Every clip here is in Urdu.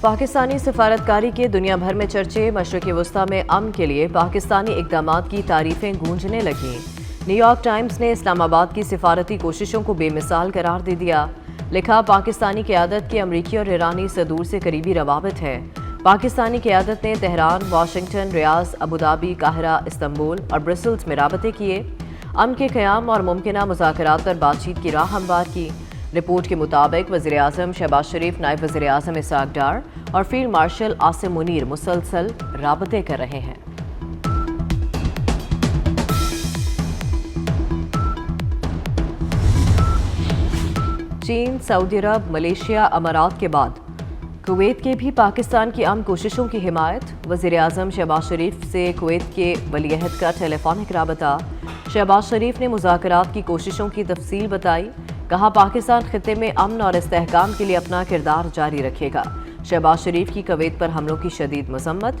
پاکستانی سفارتکاری کے دنیا بھر میں چرچے، مشرق وسطی میں امن کے لیے پاکستانی اقدامات کی تعریفیں گونجنے لگیں۔ نیو یارک ٹائمز نے اسلام آباد کی سفارتی کوششوں کو بے مثال قرار دے دیا۔ لکھا، پاکستانی قیادت کے امریکی اور ایرانی صدور سے قریبی روابط ہے۔ پاکستانی قیادت نے تہران، واشنگٹن، ریاض، ابوظہبی، قاہرہ، استنبول اور برسلز میں رابطے کیے، امن کے قیام اور ممکنہ مذاکرات پر بات چیت کی راہ ہموار کی۔ رپورٹ کے مطابق وزیر اعظم شہباز شریف، نائب وزیر اعظم اسحاق ڈار اور فیلڈ مارشل عاصم منیر مسلسل رابطے کر رہے ہیں۔ چین، سعودی عرب، ملیشیا، امارات کے بعد کویت کے بھی پاکستان کی امن کوششوں کی حمایت۔ وزیر اعظم شہباز شریف سے کویت کے ولی عہد کا ٹیلی فونک رابطہ۔ شہباز شریف نے مذاکرات کی کوششوں کی تفصیل بتائی، کہا پاکستان خطے میں امن اور استحکام کے لیے اپنا کردار جاری رکھے گا۔ شہباز شریف کی کویت پر حملوں کی شدید مذمت،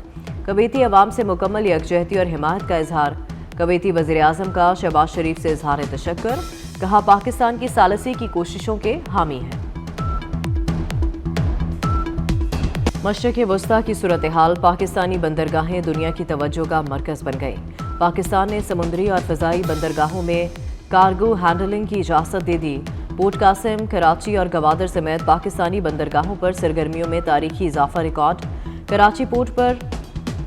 کویتی عوام سے مکمل یکجہتی اور حمایت کا اظہار۔ کویتی وزیر اعظم کا شہباز شریف سے اظہار تشکر، کہا پاکستان کی ثالثی کی کوششوں کے حامی ہیں۔ مشرق وسطی کی صورتحال، پاکستانی بندرگاہیں دنیا کی توجہ کا مرکز بن گئیں۔ پاکستان نے سمندری اور فضائی بندرگاہوں میں کارگو ہینڈلنگ کی اجازت دے دی۔ پورٹ قاسم، کراچی اور گوادر سمیت پاکستانی بندرگاہوں پر سرگرمیوں میں تاریخی اضافہ ریکارڈ۔ کراچی پورٹ پر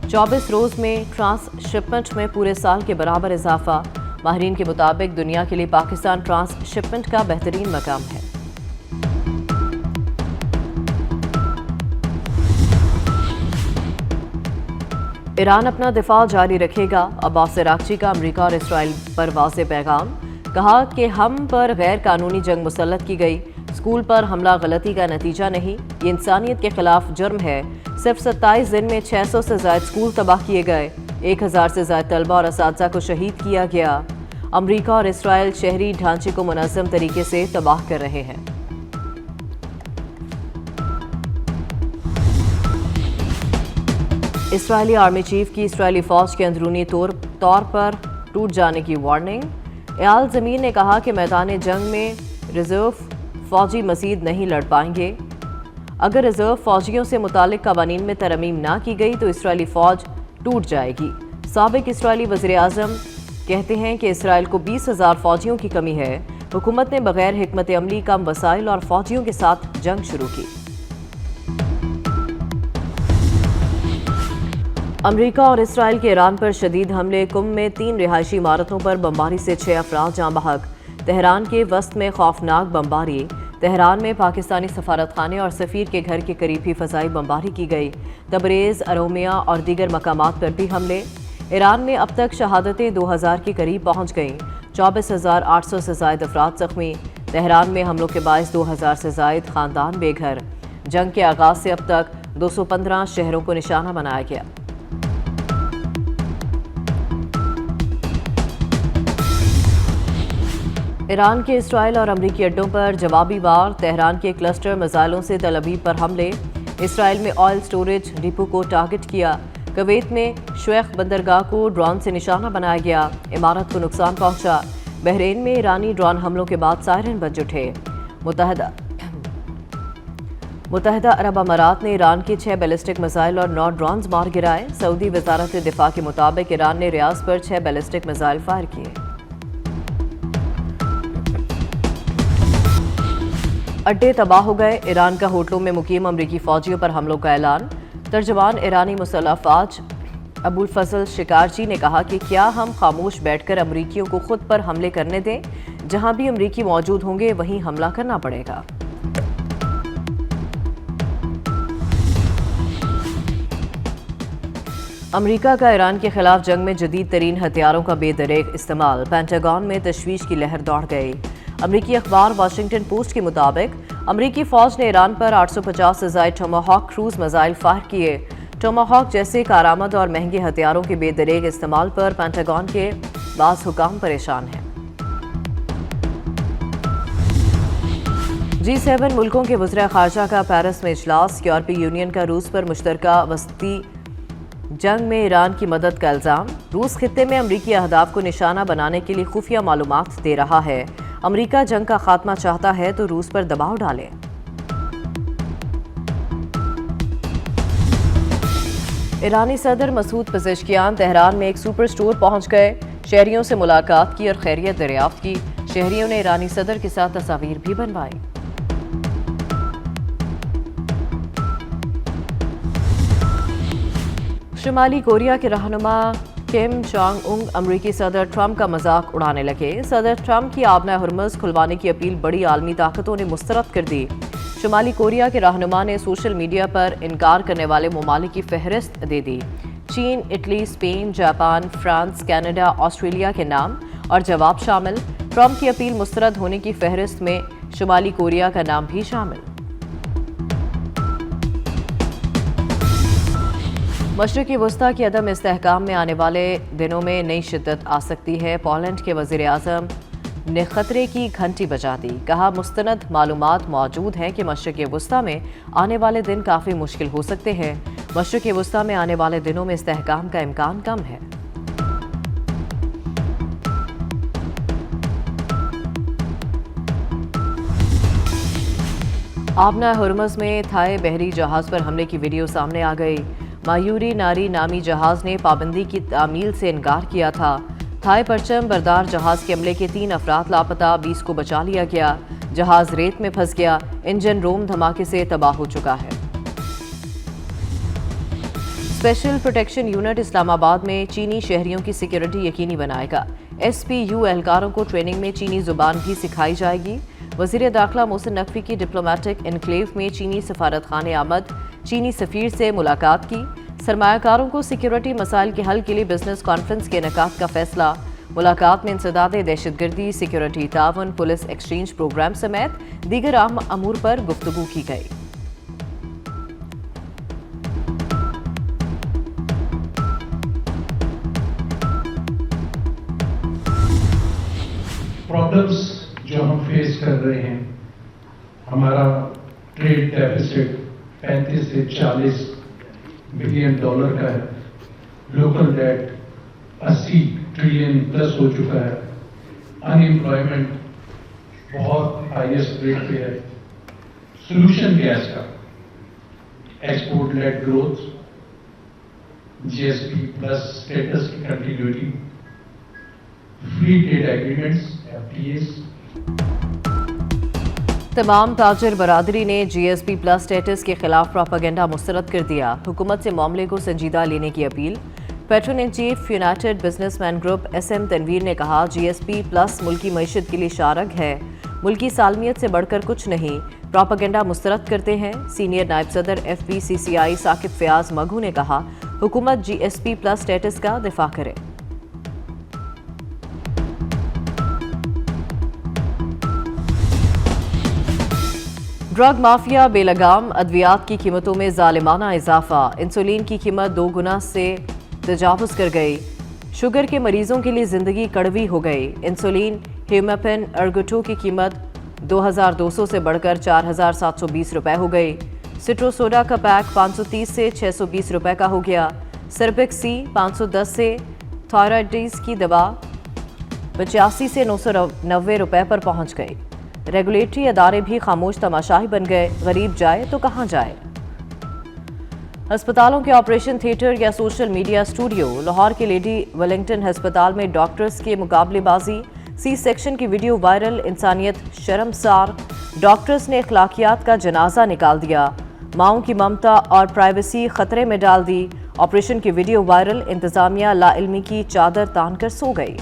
24 روز میں ٹرانس شپمنٹ میں پورے سال کے برابر اضافہ۔ ماہرین کے مطابق دنیا کے لیے پاکستان ٹرانس شپمنٹ کا بہترین مقام ہے۔ ایران اپنا دفاع جاری رکھے گا، عباس عراقچی کا امریکہ اور اسرائیل پر واضح پیغام۔ کہا کہ ہم پر غیر قانونی جنگ مسلط کی گئی، اسکول پر حملہ غلطی کا نتیجہ نہیں، یہ انسانیت کے خلاف جرم ہے۔ صرف 27 دن میں 600 سے زائد اسکول تباہ کیے گئے، 1000 سے زائد طلبہ اور اساتذہ کو شہید کیا گیا۔ امریکہ اور اسرائیل شہری ڈھانچے کو منظم طریقے سے تباہ کر رہے ہیں۔ اسرائیلی آرمی چیف کی اسرائیلی فوج کے اندرونی طور پر ٹوٹ جانے کی وارننگ۔ ایال زمین نے کہا کہ میدان جنگ میں ریزرو فوجی مزید نہیں لڑ پائیں گے۔ اگر ریزرو فوجیوں سے متعلق قوانین میں ترمیم نہ کی گئی تو اسرائیلی فوج ٹوٹ جائے گی۔ سابق اسرائیلی وزیر اعظم کہتے ہیں کہ اسرائیل کو 20,000 فوجیوں کی کمی ہے۔ حکومت نے بغیر حکمت عملی، کم وسائل اور فوجیوں کے ساتھ جنگ شروع کی۔ امریکہ اور اسرائیل کے ایران پر شدید حملے، قم میں 3 رہائشی عمارتوں پر بمباری سے 6 افراد جاں بحق۔ تہران کے وسط میں خوفناک بمباری، تہران میں پاکستانی سفارتخانے اور سفیر کے گھر کے قریب بھی فضائی بمباری کی گئی۔ تبریز، ارومیہ اور دیگر مقامات پر بھی حملے۔ ایران میں اب تک شہادتیں 2000 کے قریب پہنچ گئیں، 24,800 سے زائد افراد زخمی۔ تہران میں حملوں کے باعث 2000 سے زائد خاندان بے گھر۔ جنگ کے آغاز سے اب تک 215 شہروں کو نشانہ بنایا گیا۔ ایران کے اسرائیل اور امریکی اڈوں پر جوابی وار، تہران کے کلسٹر میزائلوں سے تل ابیب پر حملے۔ اسرائیل میں آئل سٹوریج ڈپو کو ٹارگٹ کیا۔ کویت میں شویخ بندرگاہ کو ڈرون سے نشانہ بنایا گیا، عمارت کو نقصان پہنچا۔ بحرین میں ایرانی ڈرون حملوں کے بعد سائرن بج اٹھے۔ متحدہ عرب امارات نے ایران کے 6 بیلسٹک میزائل اور 9 ڈرونز مار گرائے۔ سعودی وزارت دفاع کے مطابق ایران نے ریاض پر 6 بیلسٹک میزائل فائر کیے۔ اڈے تباہ ہو گئے، ایران کا ہوٹلوں میں مقیم امریکی فوجیوں پر حملوں کا اعلان۔ ترجمان ایرانی مسلح افواج ابوالفضل شکارچی نے کہا کہ کیا ہم خاموش بیٹھ کر امریکیوں کو خود پر حملے کرنے دیں؟ جہاں بھی امریکی موجود ہوں گے وہیں حملہ کرنا پڑے گا۔ امریکہ کا ایران کے خلاف جنگ میں جدید ترین ہتھیاروں کا بے دریغ استعمال، پینٹاگون میں تشویش کی لہر دوڑ گئی۔ امریکی اخبار واشنگٹن پوسٹ کے مطابق امریکی فوج نے ایران پر 850 سے زائد ٹوماہاک کروز میزائل فائر کیے۔ ٹوماہاک جیسے کارآمد اور مہنگے ہتھیاروں کے بے دریغ استعمال پر پینٹاگون کے بعض حکام پریشان ہیں۔ G7 ملکوں کے وزراء خارجہ کا پیرس میں اجلاس، یورپی یونین کا روس پر مشترکہ وسطی جنگ میں ایران کی مدد کا الزام۔ روس خطے میں امریکی اہداف کو نشانہ بنانے کے لیے خفیہ معلومات دے رہا ہے۔ امریکہ جنگ کا خاتمہ چاہتا ہے تو روس پر دباؤ ڈالے۔ ایرانی صدر مسعود پزشکیان تہران میں ایک سپر سٹور پہنچ گئے، شہریوں سے ملاقات کی اور خیریت دریافت کی۔ شہریوں نے ایرانی صدر کے ساتھ تصاویر بھی بنوائی۔ شمالی کوریا کے رہنما کم جانگ انگ امریکی صدر ٹرمپ کا مذاق اڑانے لگے۔ صدر ٹرمپ کی آبنہ ہرمز کھلوانے کی اپیل بڑی عالمی طاقتوں نے مسترد کر دی۔ شمالی کوریا کے رہنما نے سوشل میڈیا پر انکار کرنے والے ممالک کی فہرست دے دی۔ چین، Italy, Spain, Japan, France, Canada, Australia کے نام اور جواب شامل۔ ٹرمپ کی اپیل مسترد ہونے کی فہرست میں شمالی کوریا کا نام بھی شامل۔ مشرقی وسطی کی عدم استحکام میں آنے والے دنوں میں نئی شدت آ سکتی ہے۔ پولینڈ کے وزیر اعظم نے خطرے کی گھنٹی بجا دی، کہا مستند معلومات موجود ہیں کہ مشرقی وسطی میں آنے والے دن کافی مشکل ہو سکتے ہیں۔ مشرقی وسطی میں آنے والے دنوں میں استحکام کا امکان کم ہے۔ آبنہ ہرمز میں تھائی بحری جہاز پر حملے کی ویڈیو سامنے آ گئی۔ مایوری ناری نامی جہاز نے پابندی کی تعمیل سے انکار کیا تھا۔ تھائی پرچم بردار جہاز کے عملے کے 3 افراد لاپتہ، 20 کو بچا لیا گیا۔ جہاز ریت میں پھنس گیا، انجن روم دھماکے سے تباہ ہو چکا ہے۔ اسپیشل پروٹیکشن یونٹ اسلام آباد میں چینی شہریوں کی سیکیورٹی یقینی بنائے گا۔ ایس پی یو اہلکاروں کو ٹریننگ میں چینی زبان بھی سکھائی جائے گی۔ وزیر داخلہ محسن نقوی کی ڈپلومیٹک انکلیو میں چینی سفارت خانے آمد، چینی سفیر سے ملاقات کی۔ سرمایہ کاروں کو سیکیورٹی مسائل کے حل کے لیے بزنس کانفرنس کے انعقاد کا فیصلہ۔ ملاقات میں انسداد دہشت گردی، سیکیورٹی تعاون، پولیس ایکسچینج پروگرام سمیت دیگر اہم امور پر گفتگو کی گئی۔ پرابلمس جو ہم فیس کر رہے ہیں، ہمارا ٹریڈ ڈیفیسٹ 35 سے 40 بلین ڈالر کا ہے، لوکل ڈیٹ 80 ٹریلین پلس ہو چکا ہے، ان امپلائمنٹ بہت ہائیسٹ ریٹ پہ ہے۔ سولوشن کیا ہے اس کا؟ Export led growth, G S P plus status کی continuity, free trade agreements FTAs۔ تمام تاجر برادری نے G S P plus status کے خلاف پروپیگنڈا مسترد کر دیا۔ حکومت سے معاملے کو سنجیدہ لینے کی appeal. Pattern in chief United business man group SM Tanveer نے کہا جی ایس پی پلس ملکی معیشت کے لیے شارگ ہے، ملکی سالمیت سے بڑھ کر کچھ نہیں، پروپیگنڈا مسترد کرتے ہیں۔ سینئر نائب صدر FPCCI ثاقب فیاض مگھو نے کہا حکومت جی ایس پی پلس اسٹیٹس کا دفاع کرے۔ ڈرگ مافیا بے لگام، ادویات کی قیمتوں میں ظالمانہ اضافہ، انسولین کی قیمت 2 گنا سے تجاوز کر گئی۔ شوگر کے مریضوں کے لیے زندگی کڑوی ہو گئی۔ انسولین، ہیومیپن، ارگوٹو کی قیمت 2200 سے بڑھ کر 4720 روپے ہو گئی۔ سٹرو سوڈا کا پیک 530 سے 620 روپے کا ہو گیا۔ سرپک سی 510 سے، تھائرائڈز کی دوا 85 سے 990 روپے پر پہنچ گئی۔ ریگولیٹری ادارے بھی خاموش تماشائی بن گئے، غریب جائے تو کہاں جائے۔ ہسپتالوں کے آپریشن تھیٹر یا سوشل میڈیا سٹوڈیو، لاہور کے لیڈی ویلنگٹن ہسپتال میں ڈاکٹرز کے مقابلے بازی، سی سیکشن کی ویڈیو وائرل، انسانیت شرمسار، ڈاکٹرز نے اخلاقیات کا جنازہ نکال دیا، ماؤں کی ممتا اور پرائیویسی خطرے میں ڈال دی، آپریشن کی ویڈیو وائرل، انتظامیہ لا علمی کی چادر تان کر سو گئی۔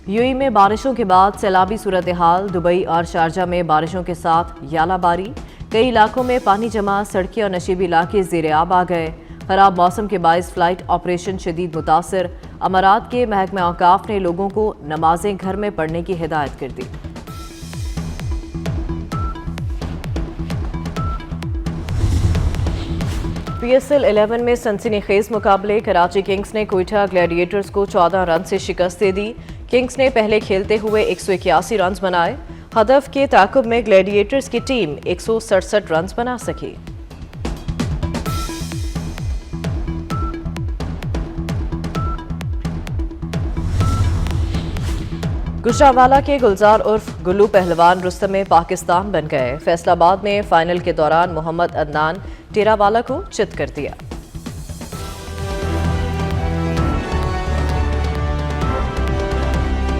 UAE میں بارشوں کے بعد سیلابی صورتحال، دبئی اور شارجہ میں بارشوں کے ساتھ یالہ باری، کئی علاقوں میں پانی جمع، سڑکیں اور نشیبی علاقے زیر آب آ گئے۔ خراب موسم کے باعث فلائٹ آپریشن شدید متاثر، امارات کے محکمہ اوقاف نے لوگوں کو نمازیں گھر میں پڑھنے کی ہدایت کر دی۔ PSL 11 میں سنسنی خیز مقابلے، کراچی کنگز نے کوئٹہ گلیڈیٹرز کو 14 رن سے شکست دے دی۔ کنگز نے پہلے کھیلتے ہوئے 181 رنز بنائے، ہدف کے تعاقب میں گلیڈیٹرز کی ٹیم 167 رنز بنا سکی۔ گجرانوالہ کے گلزار عرف گلو پہلوان رستم پاکستان بن گئے، فیصل آباد میں فائنل کے دوران محمد عدنان ٹیراوالا کو چت کر دیا۔